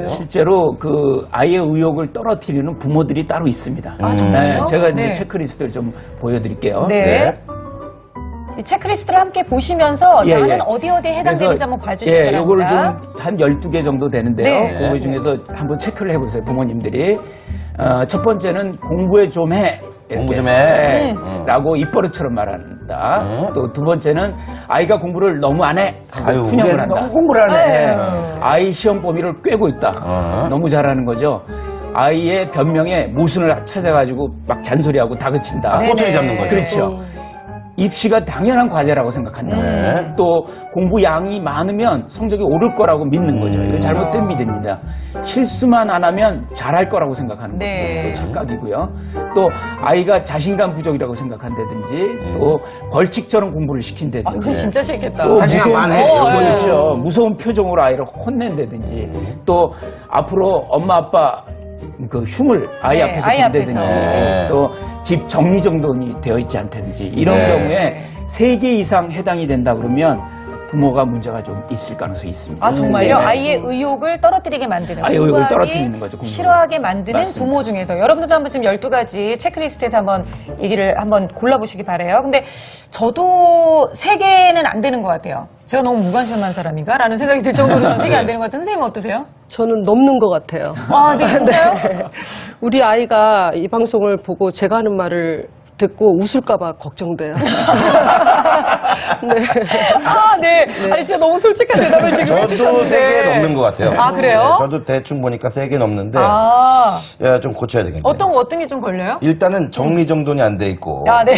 실제로 그 아이의 의욕을 떨어뜨리는 부모들이 따로 있습니다. 아, 정말요? 네, 제가 이제 네. 체크리스트를 좀 보여드릴게요. 네. 이 체크리스트를 함께 보시면서 예, 나는 예. 어디에 해당되는지 그래서, 한번 봐주시기 예, 요거를 바랍니다. 좀 한 12개 정도 되는데요. 네. 그 중에서 한번 체크를 해보세요, 부모님들이. 첫 번째는 공부에 좀 해. 이렇게. 공부 좀 해. 네, 라고 입버릇처럼 말한다. 또 두 번째는 아이가 공부를 너무 안 해. 하고 아유, 훈영을 우리 한다. 너무 공부를 하네. 네. 아이 시험 범위를 꿰고 있다. 너무 잘하는 거죠. 아이의 변명에 모순을 찾아가지고 막 잔소리하고 다그친다. 꼬투리 잡는 거죠. 그렇죠. 입시가 당연한 과제라고 생각한다. 네. 또 공부 양이 많으면 성적이 오를 거라고 믿는 거죠. 이건 잘못된 믿음입니다. 실수만 안 하면 잘할 거라고 생각하는 네. 것도 착각이고요. 또 아이가 자신감 부족이라고 생각한다든지 또 벌칙처럼 공부를 시킨다든지 아, 이건 진짜 싫겠다. 또 한 시간 반 해. 이런 거 그렇죠. 무서운 표정으로 아이를 혼낸다든지 또 앞으로 엄마 아빠 그 흉을 아이 네, 앞에서 아이 본다든지 앞에서. 네. 또 집 정리정돈이 되어 있지 않다든지 이런 네. 경우에 3개 이상 해당이 된다 그러면 부모가 문제가 좀 있을 가능성이 있습니다. 아, 정말요? 네. 아이의 의욕을 떨어뜨리게 만드는. 아이의 의욕을 공부하기 떨어뜨리는 거죠, 공부를. 싫어하게 만드는 맞습니다. 부모 중에서. 여러분들도 한번 지금 12가지 체크리스트에서 한번 얘기를 한번 골라보시기 바래요. 근데 저도 3개는 안 되는 것 같아요. 제가 너무 무관심한 사람인가? 라는 생각이 들 정도로 3개 안 되는 것 같아요. 선생님은 어떠세요? 저는 넘는 것 같아요. 아, 네, 진짜요? 우리 아이가 이 방송을 보고 제가 하는 말을 듣고 웃을까봐 걱정돼요. 네. 아, 네. 아니, 진짜 너무 솔직한 대답을 지금 저도 해주셨는데. 3개 넘는 것 같아요. 아, 그래요? 네, 저도 대충 보니까 3개 넘는데 아, 야, 좀 고쳐야 되겠네요. 어떤 게 좀 걸려요? 일단은 정리정돈이 안 돼 있고 아, 네.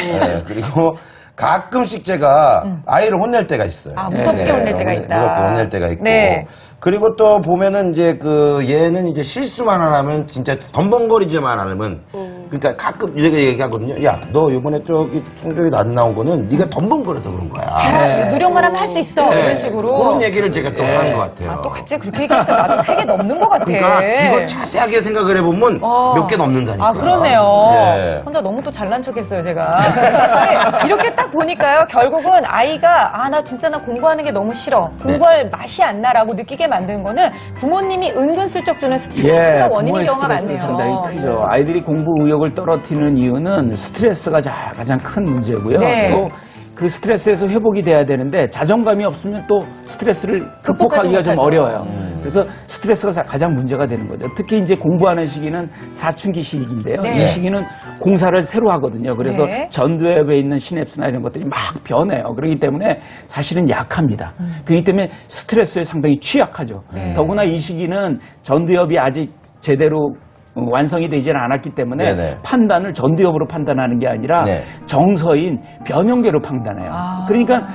그리고 가끔씩 제가 아이를 혼낼 때가 있어요. 아, 무섭게 혼낼 때가 있다. 무섭게 혼낼 때가 있고. 네. 그리고 또 보면은 이제 그 얘는 이제 실수만 안 하면 진짜 덤벙거리지만 않으면 그러니까 가끔 이렇게 얘기하거든요. 야, 너 이번에 저기 성적이 안 나온 거는 네가 덤벙거려서 그런 거야. 노력만 하면 할 수 있어. 네. 이런 식으로. 그런 얘기를 제가 또 하는 것 같아요. 아, 또 갑자기 그렇게 얘기하니까 나도 3개 넘는 것 같아. 그러니까 이거 자세하게 생각을 해보면 몇 개 넘는다니까. 아, 그러네요. 네. 혼자 너무 또 잘난 척 했어요, 제가. 근데 이렇게 딱 보니까요, 결국은 아이가, 아, 나 진짜 나 공부하는 게 너무 싫어. 공부할 맛이 안 나라고 느끼게 만드는 거는 부모님이 은근슬쩍 주는 스트레스가 원인인 부모의 경우가 스트레스가 많네요. 상당히 크죠. 아이들이 공부 의욕을 떨어뜨리는 이유는 스트레스가 가장 큰 문제고요. 네. 또 그 스트레스에서 회복이 돼야 되는데 자존감이 없으면 또 스트레스를 극복하기가 좀 못하죠. 어려워요. 그래서 스트레스가 가장 문제가 되는 거죠. 특히 이제 공부하는 시기는 사춘기 시기인데요. 네. 이 시기는 공사를 새로 하거든요. 그래서 네. 전두엽에 있는 시냅스나 이런 것들이 막 변해요. 그렇기 때문에 사실은 약합니다. 그렇기 때문에 스트레스에 상당히 취약하죠. 더구나 이 시기는 전두엽이 아직 제대로 완성이 되지는 않았기 때문에 네네. 판단을 전두엽으로 판단하는 게 아니라 네. 정서인 변형계로 판단해요. 그러니까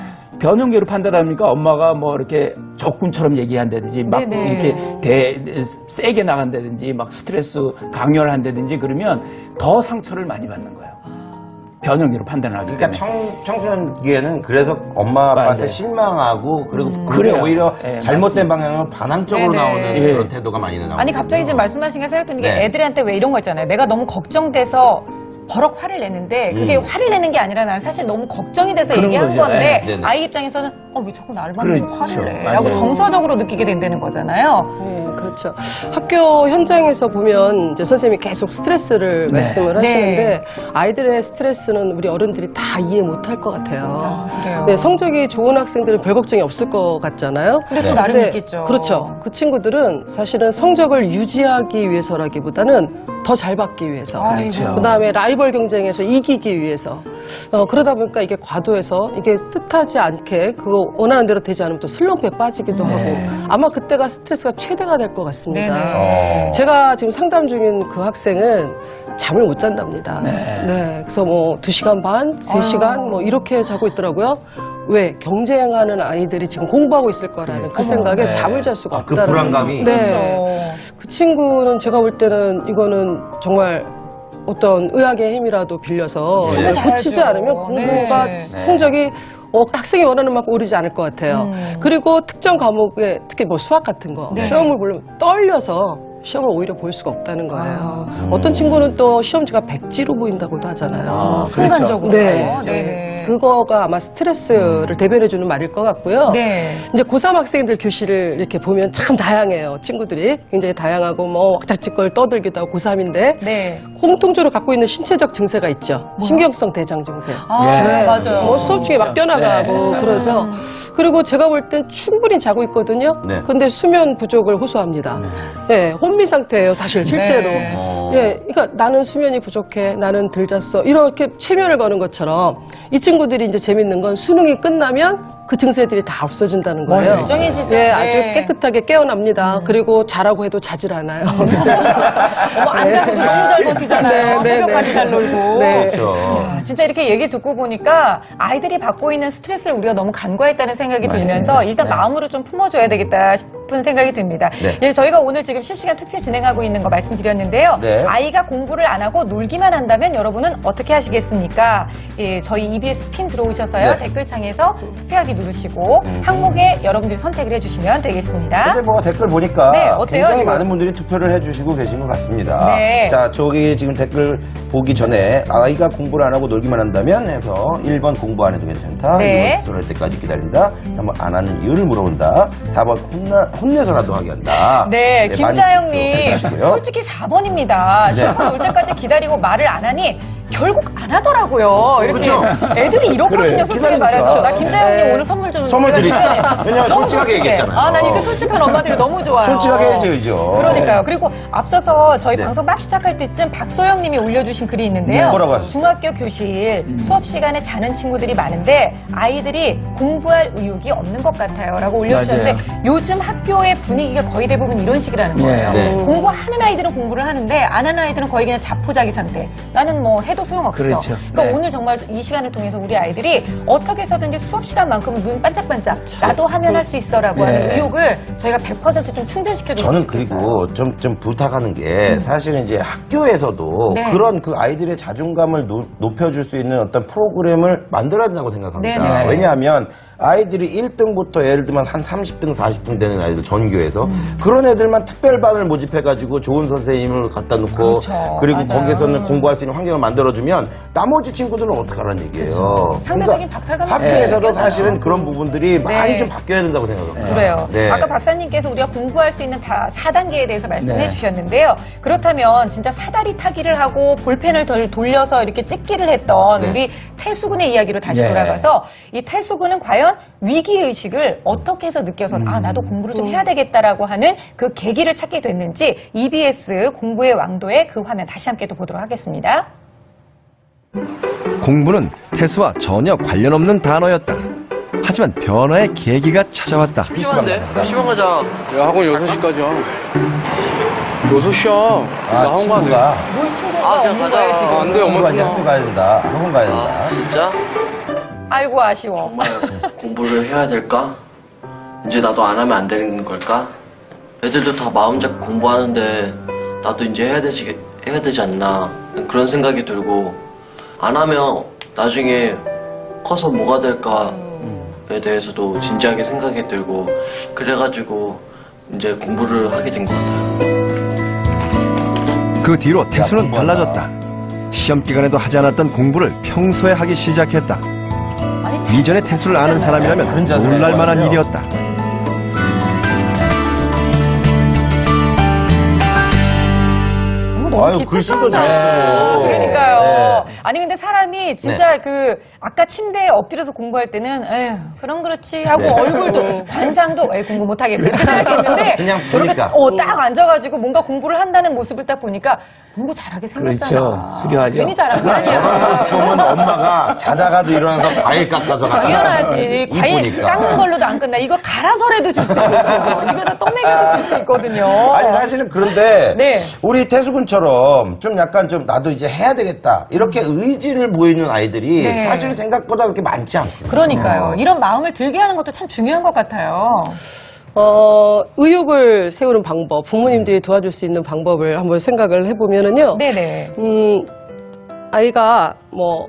변형계로 판단하니까 엄마가 뭐 이렇게 적군처럼 얘기한다든지 막 네네. 이렇게 세게 나간다든지 막 스트레스 강요를 한다든지 그러면 더 상처를 많이 받는 거예요. 변형계로 판단을 하기 그러니까 때문에. 청소년기에는 그래서 엄마 아빠한테 맞아요. 실망하고 그리고 그게 그래요. 오히려 네, 잘못된 방향으로 반항적으로 네네. 나오는 예. 그런 태도가 많이 나오고. 아니, 갑자기 지금 말씀하신 게 생각드는 게 네. 애들한테 왜 이런 거 있잖아요. 내가 너무 걱정돼서 버럭 화를 내는데 그게 화를 내는 게 아니라 난 사실 너무 걱정이 돼서 그런 얘기한 거죠. 건데 네, 네네. 아이 입장에서는 왜 자꾸 나를 만나고 그렇죠. 화를 내? 맞아요. 라고 정서적으로 느끼게 된다는 거잖아요. 네, 그렇죠. 학교 현장에서 보면 이제 선생님이 계속 스트레스를 네. 말씀을 네. 하시는데 아이들의 스트레스는 우리 어른들이 다 이해 못할 것 같아요. 아, 그래요? 네, 성적이 좋은 학생들은 별 걱정이 없을 것 같잖아요. 근데 또 네. 나름 근데 있겠죠. 그렇죠. 그 친구들은 사실은 성적을 유지하기 위해서라기보다는 더 잘 받기 위해서. 아이고. 그다음에 라이벌 경쟁에서 이기기 위해서. 그러다 보니까 이게 과도해서 이게 뜻하지 않게 그거 원하는 대로 되지 않으면 또 슬럼프에 빠지기도 하고 아마 그때가 스트레스가 최대가 될 것 같습니다. 네네. 제가 지금 상담 중인 그 학생은 잠을 못 잔답니다. 네. 그래서 뭐 2시간 반, 3시간 뭐 이렇게 자고 있더라고요. 왜? 경쟁하는 아이들이 지금 공부하고 있을 거라는 그 생각에 네. 잠을 잘 수가 그 없다는 불안감이. 네. 그렇죠. 그 친구는 제가 볼 때는 이거는 정말 어떤 의학의 힘이라도 빌려서 정말 고치지 잘하죠. 않으면 공부가 네. 성적이 학생이 원하는 만큼 오르지 않을 것 같아요. 그리고 특정 과목에 특히 뭐 수학 같은 거 네. 시험을 보려면 떨려서 시험을 오히려 볼 수가 없다는 거예요. 어떤 친구는 또 시험지가 백지로 보인다고도 하잖아요. 아, 순간적으로. 네. 네. 그거가 아마 스트레스를 대변해주는 말일 것 같고요. 네. 이제 고3 학생들 교실을 이렇게 보면 참 다양해요. 친구들이 굉장히 다양하고 뭐 왁자지껄 떠들기도 하고 고3인데 네. 공통적으로 갖고 있는 신체적 증세가 있죠. 신경성 대장 증세. 아, 예. 맞아요. 뭐 수업 중에 막 뛰어나가고 네. 그러죠. 그리고 제가 볼 땐 충분히 자고 있거든요. 네. 근데 수면 부족을 호소합니다. 네, 혼미 상태예요, 사실 실제로. 네. 예, 그러니까 나는 수면이 부족해, 나는 덜 잤어 이렇게 체면을 거는 것처럼 이 친구들이 이제 재밌는 건 수능이 끝나면 그 증세들이 다 없어진다는 거예요. 멀쩡해지죠. 예, 네. 아주 깨끗하게 깨어납니다. 그리고 자라고 해도 자질 않아요. 어머, 안 자고도 너무 잘 버티잖아요. 네, 네, 새벽까지 네. 잘 놀고. 네. 그렇죠. 야, 진짜 이렇게 얘기 듣고 보니까 아이들이 받고 있는 스트레스를 우리가 너무 간과했다는 생각이 들면서 일단 마음으로 좀 품어줘야 되겠다 싶은 생각이 듭니다. 네. 예, 저희가 오늘 지금 실시간 투표 진행하고 있는 거 말씀드렸는데요. 네. 아이가 공부를 안 하고 놀기만 한다면 여러분은 어떻게 하시겠습니까? 예, 저희 EBS 핀 들어오셔서요. 네. 댓글창에서 투표하기 누르시고 항목에 여러분들이 선택을 해주시면 되겠습니다. 근데 뭐 댓글 보니까 네, 어때요, 굉장히 지금? 많은 분들이 투표를 해주시고 계신 것 같습니다. 네. 자, 저기 지금 댓글 보기 전에 아이가 공부를 안 하고 놀기만 한다면 해서 1번 공부 안 해도 괜찮다. 네. 2번 들어올 때까지 기다린다. 3번 안 하는 이유를 물어본다. 4번 혼내서라도 하게 한다. 네, 많이 김자영님, 투표해주시고요. 솔직히 4번입니다. 실컷 올 때까지 기다리고 말을 안 하니 결국 안 하더라고요. 이렇게 그렇죠. 애들이 이렇거든요. 그래, 솔직히 기다리니까. 말해서. 나 김자영님 네. 오늘 선물 좀 선물 드리죠. 드려야 돼. 왜냐면 너무 솔직하게 솔직해. 얘기했잖아요. 아, 난 이렇게 솔직한 엄마들이 너무 좋아요. 솔직하게 해줘야죠. 그러니까요. 그리고 앞서서 저희 네. 방송 막 시작할 때쯤 박소영 님이 올려주신 글이 있는데요. 네, 뭐라고 하셨어요? 중학교 교실 수업 시간에 자는 친구들이 많은데 아이들이 공부할 의욕이 없는 것 같아요. 라고 올려주셨는데 맞아요. 요즘 학교의 분위기가 거의 대부분 이런 식이라는 거예요. 네. 공부하는 아이들은 공부를 하는데 안 하는 아이들은 거의 그냥 자포자기 상태. 나는 뭐 해도 소용없어. 그렇죠. 그러니까 네. 오늘 정말 이 시간을 통해서 우리 아이들이 어떻게 해서든지 수업 시간만큼은 눈 반짝반짝 나도 하면 할 수 있어라고 하는 네. 의욕을 저희가 100%좀 충전시켜주고 저는 그리고 좀 부탁하는 게 사실은 이제 학교에서도 네. 그런 그 아이들의 자존감을 높여줄 수 있는 어떤 프로그램을 만들어야 된다고 생각합니다. 네, 네. 왜냐하면 아이들이 1등부터 예를 들면 한 30등, 40등 되는 아이들 전교에서 그런 애들만 특별반을 모집해가지고 좋은 선생님을 갖다 놓고 그렇죠. 그리고 맞아요. 거기에서는 공부할 수 있는 환경을 만들어주면 나머지 친구들은 어떡하라는 얘기예요. 그렇죠. 상대적인 박탈감이 학교에서도 느껴져요. 사실은 그런 부분들이 많이 네. 좀 바뀌어야 된다고 생각합니다. 그래요. 네. 아까 박사님께서 우리가 공부할 수 있는 다 4단계에 대해서 말씀해 네. 주셨는데요. 그렇다면 진짜 사다리 타기를 하고 볼펜을 돌려서 이렇게 찍기를 했던 네. 우리 태수군의 이야기로 다시 네. 돌아가서 이 태수군은 과연 위기의식을 어떻게 해서 느껴서 아 나도 공부를 좀 해야 되겠다라고 하는 그 계기를 찾게 됐는지 EBS 공부의 왕도의 그 화면 다시 함께 또 보도록 하겠습니다. 공부는 태수와 전혀 관련 없는 단어였다. 하지만 변화의 계기가 찾아왔다. PC방인데? PC방 가자. 야, 학원 6시까지야. 6시야. 나 학원 가야 돼. 친구가 뭘 친구가 아, 그냥 없는 가자. 거예요 지금. 안 돼, 엄마 친구가 이제 끊어. 학교 가야 된다. 학원 가야 된다. 아, 진짜? 아이고 아쉬워. 정말 공부를 해야 될까? 이제 나도 안 하면 안 되는 걸까? 애들도 다 마음 잡고 공부하는데 나도 이제 해야 되지 않나 그런 생각이 들고 안 하면 나중에 커서 뭐가 될까에 대해서도 진지하게 생각이 들고 그래가지고 이제 공부를 하게 된 것 같아요. 그 뒤로 태수는 공부한다. 달라졌다. 시험 기간에도 하지 않았던 공부를 평소에 하기 시작했다. 아니, 참 이전에 태수를 아는 다른 사람이라면 자세로 놀랄 만한 하거든요. 일이었다. 너무 아유, 기특하다. 글씨도 잘 쓰고. 그러니까요. 네. 아니 근데 사람이 진짜 그 아까 침대에 엎드려서 공부할 때는 에휴 그럼 그렇지 하고 네. 얼굴도 관상도 에이 공부 못하겠어 이렇게 생각했는데 그냥 저렇게 보니까. 딱 앉아가지고 뭔가 공부를 한다는 모습을 딱 보니까 공부 잘하게 생겼잖아. 그렇죠. 수려하죠. 괜히 잘한 거 저런 모습 아니야. 보면 엄마가 자다가도 일어나서 과일 깎아서 갖다 당연하지. 놔요. 과일 이쁘니까. 깎는 걸로도 안 끝나. 이거 갈아서라도 줄 수 있어. 입에다 떠먹여도 줄 수 있거든요. 아니 사실은 그런데 네. 우리 태수군처럼 좀 약간 좀 나도 이제 해야 되겠다 이렇게 의지를 보이는 아이들이 네. 사실 생각보다 그렇게 많지 않거든요. 그러니까요. 이런 마음을 들게 하는 것도 참 중요한 것 같아요. 의욕을 세우는 방법, 부모님들이 도와줄 수 있는 방법을 한번 생각을 해보면은요. 네네. 아이가 뭐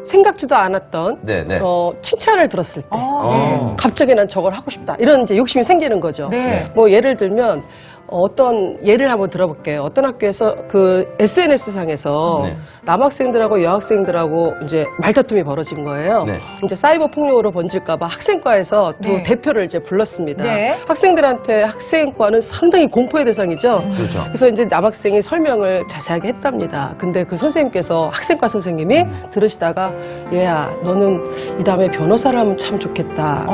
생각지도 않았던 네네. 칭찬을 들었을 때 네. 갑자기 난 저걸 하고 싶다 이런 이제 욕심이 생기는 거죠. 네. 뭐 예를 들면 어떤 예를 한번 들어볼게요. 어떤 학교에서 그 SNS 상에서 네. 남학생들하고 여학생들하고 이제 말다툼이 벌어진 거예요. 네. 이제 사이버 폭력으로 번질까봐 학생과에서 두 네. 대표를 이제 불렀습니다. 네. 학생들한테 학생과는 상당히 공포의 대상이죠. 그렇죠. 그래서 이제 남학생이 설명을 자세하게 했답니다. 근데 그 선생님께서 학생과 선생님이 들으시다가 얘야 너는 이 다음에 변호사를 하면 참 좋겠다.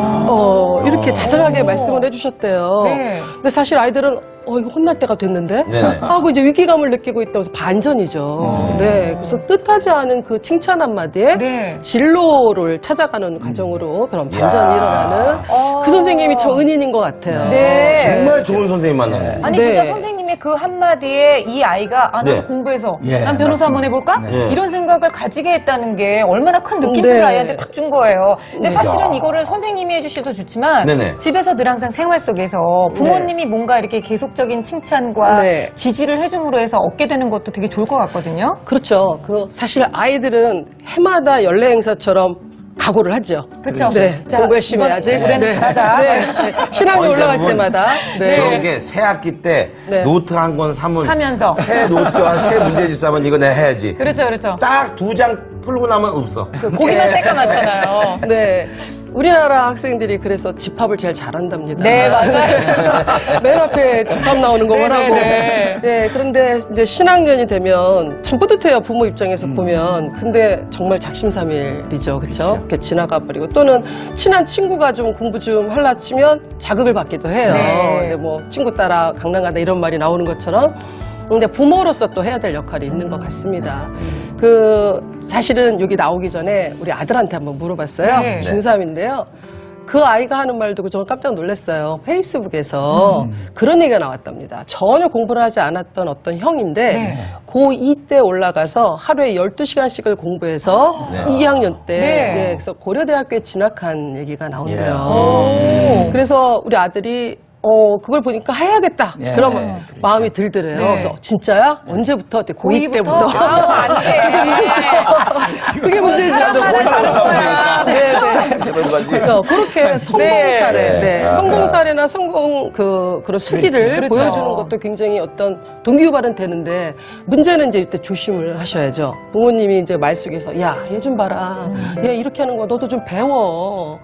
이렇게 자상하게 말씀을 해주셨대요. 네. 근데 사실 아이들은 이거 혼날 때가 됐는데? 네네. 하고 이제 위기감을 느끼고 있다고 해서 반전이죠. 네. 그래서 뜻하지 않은 그 칭찬 한마디에 네. 진로를 찾아가는 과정으로 그런 반전이 이야. 일어나는 그 선생님이 저 은인인 것 같아요. 네. 정말 좋은 선생님 만났네. 아니 네. 진짜 선생님의 그 한마디에 이 아이가 나도 네. 공부해서 예, 난 변호사 맞습니다. 한번 해볼까? 네. 이런 생각을 가지게 했다는 게 얼마나 큰 느낌표를 네. 아이한테 탁 준 거예요. 근데 사실은 야. 이거를 선생님이 해주셔도 좋지만 네네. 집에서 늘 항상 생활 속에서 부모님이 뭔가 이렇게 계속적인 칭찬과 네. 지지를 해줌으로 해서 얻게 되는 것도 되게 좋을 것 같거든요. 그렇죠. 사실 아이들은 해마다 연례 행사처럼 각오를 하죠. 그렇죠. 네. 자, 공부 열심히 이번 해야지. 올해는 잘하자. 네. 신학년 거의 올라갈 대부분 때마다. 네. 그런 게 새 학기 때 네. 노트 한 권 사면 사면서. 새 노트와 새 문제집 사면 이거 내가 해야지. 그렇죠, 그렇죠. 딱 2장 풀고 나면 없어. 고기만 새까맣잖아요. 네. 우리나라 학생들이 그래서 집합을 제일 잘한답니다. 네, 맞아요. 맨 앞에 집합 나오는 거만 네, 하고. 네, 네, 그런데 이제 신학년이 되면 참 뿌듯해요, 부모 입장에서 보면. 근데 정말 작심삼일이죠, 그쵸? 이렇게 지나가 버리고. 또는 친한 친구가 좀 공부 좀 할라 치면 자극을 받기도 해요. 네. 근데 뭐 친구 따라 강남 가다 이런 말이 나오는 것처럼. 근데 부모로서 또 해야 될 역할이 있는 것 같습니다. 사실은 여기 나오기 전에 우리 아들한테 한번 물어봤어요. 네. 중3인데요. 그 아이가 하는 말 듣고 저는 깜짝 놀랐어요. 페이스북에서 그런 얘기가 나왔답니다. 전혀 공부를 하지 않았던 어떤 형인데 네. 고2 때 올라가서 하루에 12시간씩을 공부해서 네. 2학년 때 네. 그래서 고려대학교에 진학한 얘기가 나온대요. 오. 그래서 우리 아들이 그걸 보니까 해야겠다. 예, 그런 그러니까. 마음이 들더래요. 네. 그래서 진짜야? 언제부터? 고2 때부터. 안 돼. 그게 문제죠. 사람마다 다른 거야. 네, 네. 그런 거지. 그렇게 성공 네. 사례, 네. 네. 성공 사례나 성공 그런 수기를 그렇죠. 보여주는 것도 굉장히 어떤 동기유발은 되는데 문제는 이제 이때 조심을 하셔야죠. 부모님이 이제 말 속에서 야, 얘 좀 봐라. 얘 이렇게 하는 거 너도 좀 배워.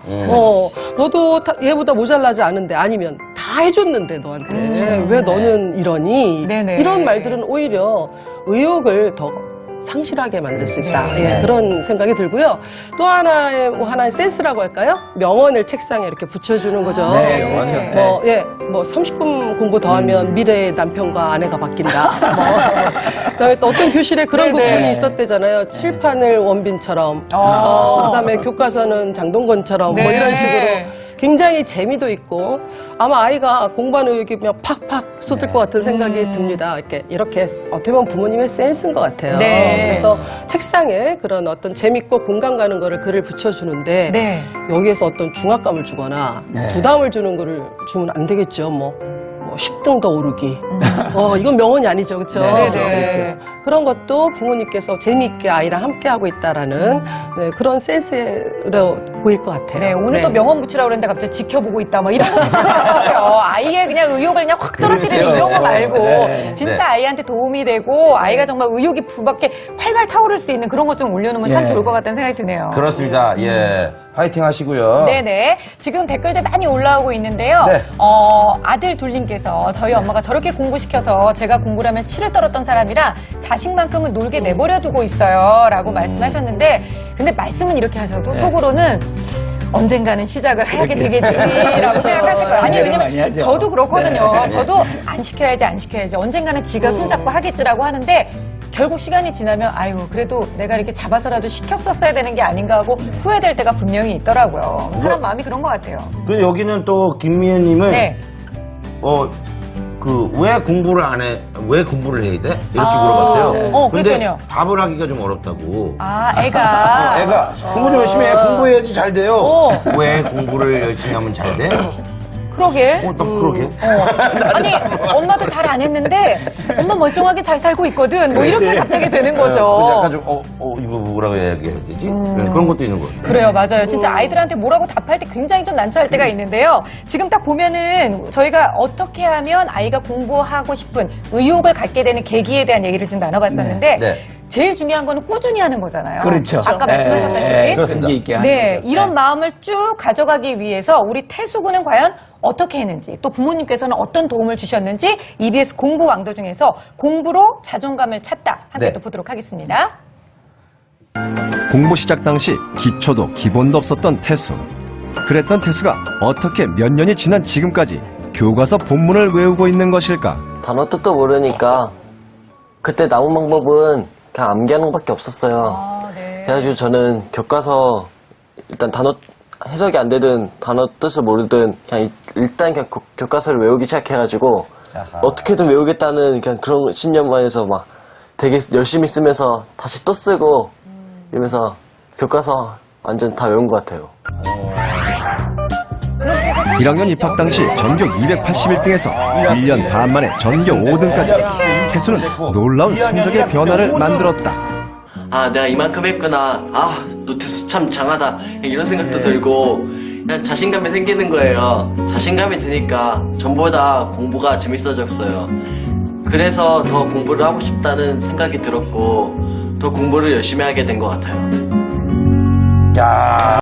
너도 얘보다 모자라지 않은데 아니면 다 해줬는데 너한테 왜 너는 이러니? 네네. 이런 말들은 오히려 의욕을 더 상실하게 만들 수 있다. 네. 예, 그런 생각이 들고요. 또 하나의 하나의 센스라고 할까요? 명언을 책상에 이렇게 붙여주는 거죠. 네, 명언이요. 뭐 30분 공부 더 하면 미래의 남편과 아내가 바뀐다. 그다음에 또 어떤 교실에 그런 네네. 구편이 있었대잖아요. 칠판을 원빈처럼, 그다음에 교과서는 장동건처럼 뭐 네. 이런 식으로. 굉장히 재미도 있고 아마 아이가 공부하는 의욕이 그냥 팍팍 쏟을 것 같은 생각이 듭니다. 이렇게 어떻게 보면 부모님의 센스인 것 같아요. 네. 그래서 책상에 그런 어떤 재밌고 공감 가는 거를 글을 붙여주는데 네. 여기에서 어떤 중압감을 주거나 네. 부담을 주는 거를 주면 안 되겠죠. 뭐 10등 더 오르기. 이건 명언이 아니죠. 그렇죠? 네, 네. 그런 것도 부모님께서 재미있게 아이랑 함께하고 있다라는 그런 센스로 보일 것 같아요. 네, 오늘 또 명언 붙이라고 그랬는데 갑자기 지켜보고 있다, 뭐 이런 거 하시고요. 아이의 그냥 의욕을 그냥 확 떨어뜨리는 그러세요. 이런 거 말고, 네. 진짜 네. 아이한테 도움이 되고, 아이가 정말 의욕이 부밖에 활발 타오를 수 있는 그런 것 좀 올려놓으면 참 예. 좋을 것 같다는 생각이 드네요. 그렇습니다. 예. 화이팅 하시고요. 네네. 지금 댓글들 많이 올라오고 있는데요. 네. 아들 둘님께서 저희 엄마가 저렇게 공부시켜서 제가 공부를 하면 치를 떨었던 사람이라 자식만큼은 놀게 내버려 두고 있어요. 라고 말씀하셨는데, 근데 말씀은 이렇게 하셔도 속으로는 언젠가는 시작을 하게 되겠지라고 생각하실 거예요. 아니, 기대를 많이 왜냐면 하죠. 저도 그렇거든요. 네. 저도 안 시켜야지. 언젠가는 지가 손잡고 하겠지라고 하는데, 결국 시간이 지나면 아유 그래도 내가 이렇게 잡아서라도 시켰었어야 되는 게 아닌가 하고 후회될 때가 분명히 있더라고요. 사람 마음이 그런 것 같아요. 그 여기는 또 김미애님은 네. 왜 공부를 안 해? 왜 공부를 해야 돼? 이렇게 아, 물어봤대요. 네. 근데 그랬더니요. 답을 하기가 좀 어렵다고. 애가. 애가 공부 좀 열심히 해. 공부해야지 잘 돼요. 어. 왜 공부를 열심히 하면 잘 돼? 그러게. 딱 그러게. 아니, 엄마도 잘 안 했는데, 엄마 멀쩡하게 잘 살고 있거든. 뭐 이렇게 갑자기 되는 거죠. 근데 약간 좀, 이거 뭐라고 해야 되지? 그런 것도 있는 것 같아요. 그래요, 맞아요. 진짜 아이들한테 뭐라고 답할 때 굉장히 좀 난처할 때가 있는데요. 지금 딱 보면은 저희가 어떻게 하면 아이가 공부하고 싶은 의욕을 갖게 되는 계기에 대한 얘기를 지금 나눠봤었는데, 네. 제일 중요한 거는 꾸준히 하는 거잖아요. 그렇죠. 아까 말씀하셨다시피. 그렇습니다. 있게 하는 네, 거죠. 이런 네. 마음을 쭉 가져가기 위해서 우리 태수군은 과연 어떻게 했는지, 또 부모님께서는 어떤 도움을 주셨는지 EBS 공부 왕도 중에서 공부로 자존감을 찾다 함께 네. 또 보도록 하겠습니다. 공부 시작 당시 기초도 기본도 없었던 태수. 그랬던 태수가 어떻게 몇 년이 지난 지금까지 교과서 본문을 외우고 있는 것일까? 단어 뜻도 모르니까 그때 남은 방법은 그냥 암기하는 것밖에 없었어요. 네. 그래가지고 저는 교과서 일단 단어 해석이 안 되든 단어 뜻을 모르든 그냥 일단 그냥 교과서를 외우기 시작해가지고 어떻게든 외우겠다는 그냥 그런 신념만 해서 막 되게 열심히 쓰면서 다시 또 쓰고 이러면서 교과서 완전 다 외운 것 같아요. 1학년 입학 당시 전교 281등에서 1년 반 만에 전교 5등까지 태수는 놀라운 성적의 변화를 만들었다. 아, 내가 이만큼 했구나. 아, 노트수 참 장하다. 이런 생각도 들고 그냥 자신감이 생기는 거예요. 자신감이 드니까 전보다 공부가 재밌어졌어요. 그래서 더 공부를 하고 싶다는 생각이 들었고 더 공부를 열심히 하게 된 것 같아요. 야.